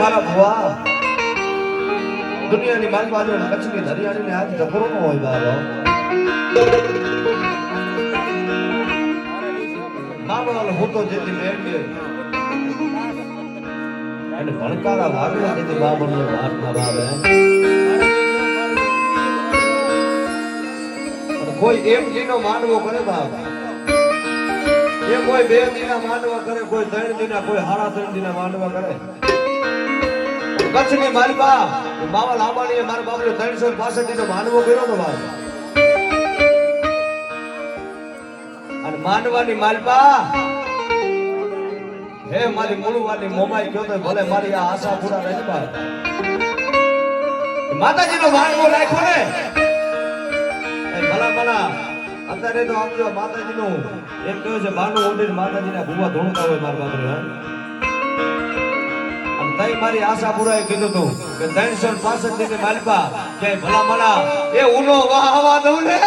મારા ભુવા દુનિયાની મારી બાજુ કચ્છની હરિયાણીને આજ જબરો ન હોય બાબા મામલાલ હું તો જેથી મેળવીએ અને ભણકારા વાગે જેથી બાબરને વાત ના ભાવે કોઈ એક દીનો માનવો કરે બાપ એ કોઈ બે દીના માનવા કરે કોઈ 3 દીના કોઈ 3.5 દીના માનવા કરે કચ્છની માલપા બાવા લાંબાણીએ મારા બાપને 365 દીનો માનવો કર્યો તો બાપ અને માનવાની માલપા હે મારી મૂળવાની મોમાઈ ગયો તો ભલે મારી આ આશા પૂરા રહી બાપ માતાજીનો માનવો રાખ્યો ને ભલા અત્યારે તો આમ જો માતાજીનું એક કહ્યું છે બાનું ઓડીને માતાજીના ભૂવા ધોણતા હોય મારા બાપરે અને તઈ મારી આશા પૂરાએ કીધું તું કે 365 દીને માલપા કે ભલા એ ઉનો વાહવા દઉં ને